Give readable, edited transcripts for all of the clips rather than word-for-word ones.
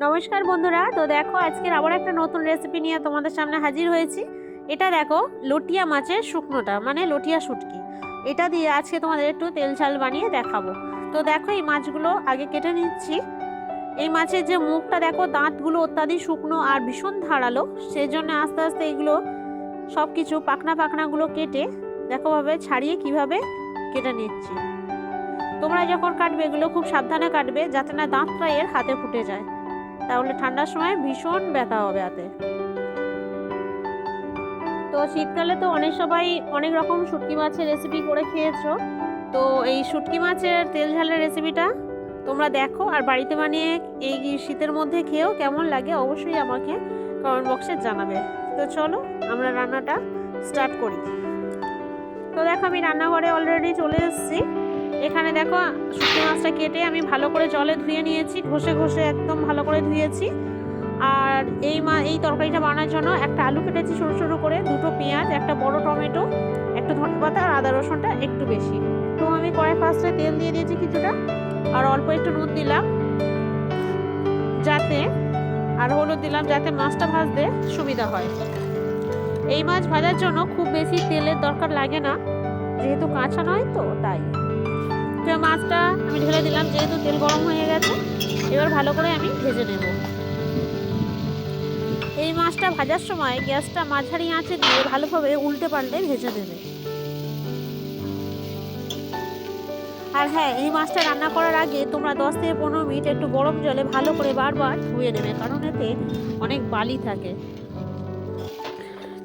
নমস্কার বন্ধুরা, তো দেখো আজকের আবার একটা নতুন রেসিপি নিয়ে তোমাদের সামনে হাজির হয়েছি। এটা দেখো লটিয়া মাছের শুকনোটা, মানে লটিয়া শুটকি। এটা দিয়ে আজকে তোমাদের একটু তেল ঝাল বানিয়ে দেখাবো। তো দেখো এই মাছগুলো আগে কেটে নিচ্ছি। এই মাছের যে মুখটা দেখো, দাঁতগুলো অত্যাধিক শুকনো আর ভীষণ ধারালো, সেই জন্য আস্তে আস্তে এগুলো সব কিছু পাখনাগুলো কেটে দেখো ভাবে ছাড়িয়ে কিভাবে কেটে নিচ্ছি। তোমরা যখন কাটবে এগুলো খুব সাবধানে কাটবে, যাতে না দাঁতটা এর হাতে ফুটে যায়, তাহলে ঠান্ডার সময় ভীষণ ব্যথা হবে হাতে। তো শীতকালে তো সবাই অনেক রকম শুটকি মাছের রেসিপি করে খেয়েছো। তো এই শুটকি মাছের তেল ঝালের রেসিপিটা তোমরা দেখো আর বাড়িতে বানিয়ে এই শীতের মধ্যে খেয়েও কেমন লাগে অবশ্যই আমাকে কমেন্ট বক্সে জানাবে। তো চলো আমরা রান্নাটা স্টার্ট করি। তো দেখো আমি রান্নাঘরে অলরেডি চলে এসেছি। এখানে দেখো শুটকি মাছটা কেটে আমি ভালো করে জলে ধুয়ে নিয়েছি, ঘষে ঘষে একদম ভালো করে ধুয়েছি। আর এই তরকারিটা বানানোর জন্য একটা আলু কেটেছি সরু সরু করে, দুটো পেঁয়াজ, একটা বড় টমেটো, একটা ধনেপাতা আর আদা রসুনটা একটু বেশি। তো আমি কড়াই ফার্স্টে তেল দিয়ে দিয়েছি কিছুটা, আর অল্প একটু নুন দিলাম যাতে, আর হলুদ দিলাম যাতে মাছটা ভাজতে সুবিধা হয়। এই মাছ ভাজার জন্য খুব বেশি তেলের দরকার লাগে না, যেহেতু কাঁচা নয় তো তাই। তো মাছটা আমি ঢেলে দিলাম, যেহেতু তেল গরম হয়ে গেছে। এবার ভালো করে আমি ভেজে নেব। এই মাছটা ভাজার সময় গ্যাসটা মাঝারি আঁচে দিয়ে ভালোভাবে উল্টে পাল্টে ভেজে নেবে। আর হ্যাঁ, এই মাছটা রান্না করার আগে তোমরা 10 থেকে 15 মিনিট একটু গরম জলে ভালো করে বারবার ধুয়ে নেবে, কারণ এতে অনেক বালি থাকে।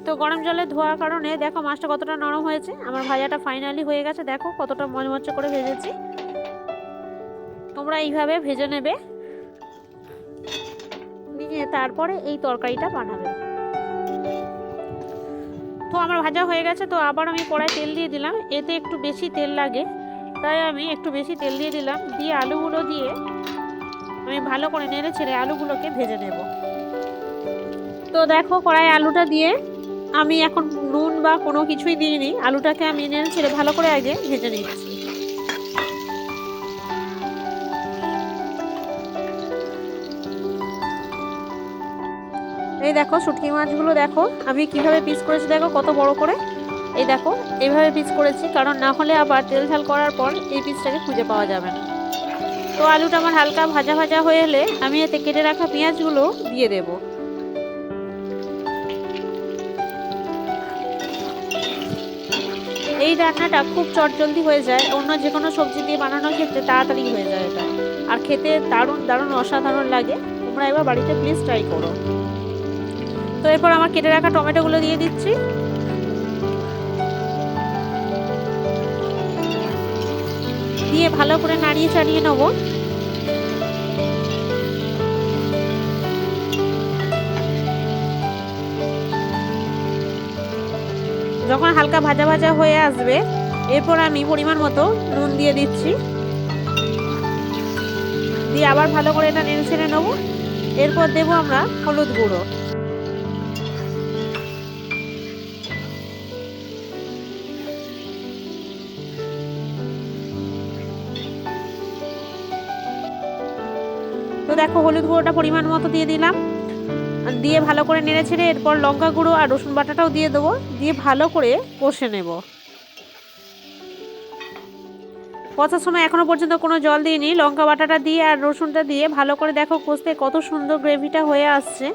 তো গরম জলে ধোয়ার কারণে দেখো মাছটা কতটা নরম হয়েছে। আমার ভাজাটা ফাইনালি হয়ে গেছে, দেখো কতটা মচমচে করে ভেজেছি। তোমরা এইভাবে ভেজে নেবে, নিয়ে তারপরে এই তরকারিটা বানাবে। তো আমার ভাজা হয়ে গেছে, তো আবার আমি কড়াই তেল দিয়ে দিলাম। এতে একটু বেশি তেল লাগে, তাই আমি একটু বেশি তেল দিয়ে দিলাম। দিয়ে আলুগুলো দিয়ে আমি ভালো করে নেড়ে ছেড়ে আলুগুলোকে ভেজে নেব। তো দেখো কড়াই আলুটা দিয়ে আমি এখন নুন বা কোনো কিছুই দিইনি, আলুটাকে আমি নেড়ে ছেড়ে ভালো করে আগে ভেজে নিচ্ছি। এই দেখো শুটকি মাছগুলো দেখো আমি কিভাবে পিস করেছি, দেখো কত বড় করে। এই দেখো এইভাবে পিস করেছি, কারণ না হলে আবার তেল ঝাল করার পর এই পিসটাকে খুঁজে পাওয়া যাবে না। তো আলুটা আমার হালকা ভাজা ভাজা হয়ে এলে আমি এতে কেটে রাখা পেঁয়াজগুলো দিয়ে দেব। এই রান্নাটা খুব চটজলদি হয়ে যায়, অন্য যে কোনো সবজি দিয়ে বানানোর ক্ষেত্রে তাড়াতাড়ি হয়ে যায় এটা, আর খেতে দারুণ দারুণ অসাধারণ লাগে। তোমরা এবার বাড়িতে প্লিজ ট্রাই করো। তো এরপর আমার কেটে রাখা টমেটোগুলো দিয়ে দিচ্ছি। দিয়ে ভালো করে নাড়িয়ে চাড়িয়ে নেব। যখন হালকা ভাজা ভাজা হয়ে আসবে, এরপর আমি পরিমাণ মতো নুন দিয়ে দিচ্ছি। দিয়ে আবার ভালো করে এটা নেড়ে ছেড়ে নেবো। এরপর দেবো আমরা হলুদ গুঁড়ো। তো দেখো হলুদ গুঁড়োটা পরিমাণ মতো দিয়ে দিলাম, দিয়ে ভালো করে নেড়ে ছেড়ে এরপর লঙ্কা গুঁড়ো আর রসুন বাটাটাও দিয়ে দেবো, দিয়ে ভালো করে কষে নেব। কষার সময় এখনো পর্যন্ত কোনো জল দিইনি, লঙ্কা বাটাটা দিয়ে আর রসুনটা দিয়ে ভালো করে দেখো কষতে কত সুন্দর গ্রেভিটা হয়ে আসছে,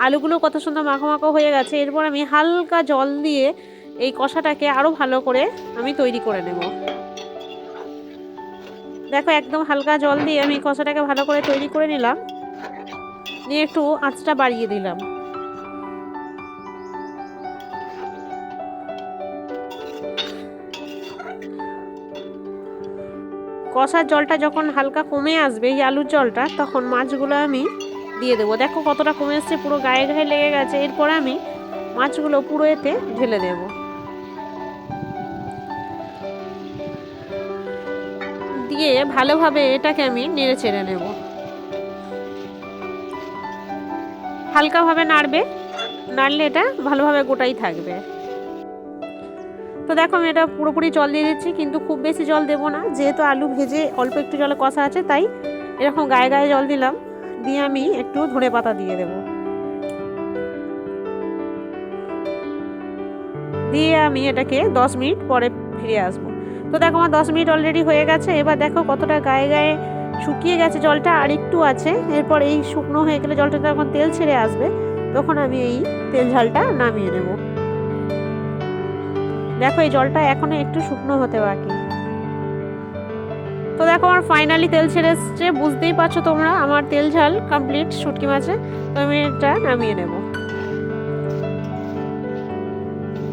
আলুগুলো কত সুন্দর মাখো মাখো হয়ে গেছে। এরপর আমি হালকা জল দিয়ে এই কষাটাকে আরও ভালো করে আমি তৈরি করে নেব। দেখো একদম হালকা জল দিয়ে আমি কষাটাকে ভালো করে তৈরি করে নিলাম, নিয়ে একটু আঁচটা বাড়িয়ে দিলাম। কষার জলটা যখন হালকা কমে আসবে, এই আলুর জলটা, তখন মাছগুলো আমি দিয়ে দেবো। দেখো কতটা কমে আসছে, পুরো গায়ে গায়ে লেগে গেছে। এরপর আমি মাছগুলো পুরো এতে ঢেলে দেব। দিয়ে ভালোভাবে এটাকে আমি নেড়ে চেড়ে নেব। হালকাভাবে নাড়বে, নাড়লে এটা ভালোভাবে গোটাই থাকবে। তো দেখো আমি এটা পুরোপুরি জল দিয়ে দিচ্ছি, কিন্তু খুব বেশি জল দেবো না, যেহেতু আলু ভেজে অল্প একটু জলে কষা আছে, তাই এরকম গায়ে গায়ে জল দিলাম। দিয়ে আমি একটু ধনেপাতা দিয়ে দেব, দিয়ে আমি এটাকে 10 মিনিট পরে ফিরে আসবো। তো দেখো আমার 10 মিনিট অলরেডি হয়ে গেছে। এবার দেখো কতটা গায়ে গায়ে শুকিয়ে গেছে জলটা, আর একটু আছে। এরপর এই শুকনো হয়ে গেলে জলটা যখন তেল ছেড়ে আসবে তখন আমি এই তেল ঝালটা নামিয়ে নেব। দেখো এই জলটা এখনো একটু শুকনো হতে বাকি। তো দেখো আমার ফাইনালি তেল ছেড়ে এসছে, বুঝতেই পারছো তোমরা আমার তেল ঝাল কমপ্লিট শুটকি মাছে। তো আমি এটা নামিয়ে নেব।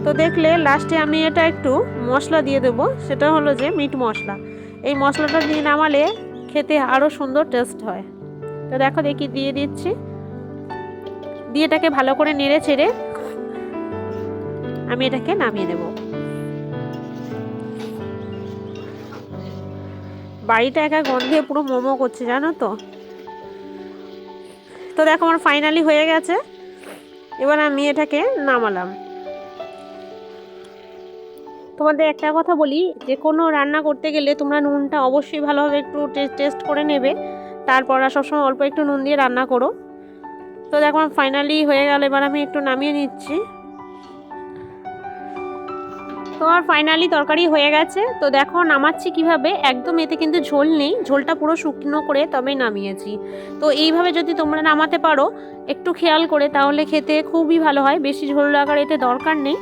তো দেখলে লাস্টে আমি এটা একটু মশলা দিয়ে দেব, সেটা হলো যে মিট মশলা। এই মশলাটা দিয়ে নামালে খেতে আরও সুন্দর টেস্ট হয়। তো দেখো দেখি দিয়ে দিচ্ছি, দিয়ে এটাকে ভালো করে নেড়ে চেড়ে আমি এটাকে নামিয়ে নেব। বাড়িটা একা গন্ধে পুরো মোমো করছে জানো তো। তো দেখো আমার ফাইনালি হয়ে গেছে। এবার আমি এটাকে নামালাম। তোমাদের একটা কথা বলি, যে কোনো রান্না করতে গেলে তোমরা নুনটা অবশ্যই ভালোভাবে একটু টেস্ট করে নেবে, তারপর আর সবসময় অল্প একটু নুন দিয়ে রান্না করো। তো দেখো আমার ফাইনালি হয়ে গেল, এবার আমি একটু নামিয়ে নিচ্ছি। তো আমার ফাইনালি তরকারি হয়ে গেছে। তো দেখো নামাচ্ছি কিভাবে, একদম এতে কিন্তু ঝোল নেই, ঝোলটা পুরো শুকনো করে তবেই নামিয়েছি। তো এইভাবে যদি তোমরা নামাতে পারো একটু খেয়াল করে, তাহলে খেতে খুবই ভালো হয়, বেশি ঝোল লাগার এতে দরকার নেই।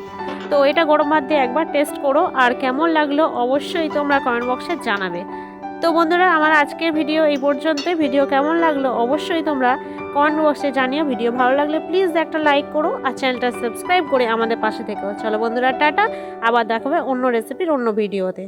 তো এটা গরম ভাত দিয়ে একবার টেস্ট করো, আর কেমন লাগলো অবশ্যই তোমরা কমেন্ট বক্সে জানাবে। তো বন্ধুরা আমার আজকের ভিডিও এই পর্যন্তই। ভিডিও কেমন লাগলো অবশ্যই তোমরা কমেন্ট বক্সে জানিও। ভিডিও ভালো লাগলে প্লিজ একটা লাইক করো, আর চ্যানেলটা সাবস্ক্রাইব করে আমাদের পাশে থেকো। চলো বন্ধুরা টাটা, আবার দেখাবে অন্য রেসিপির অন্য ভিডিওতে।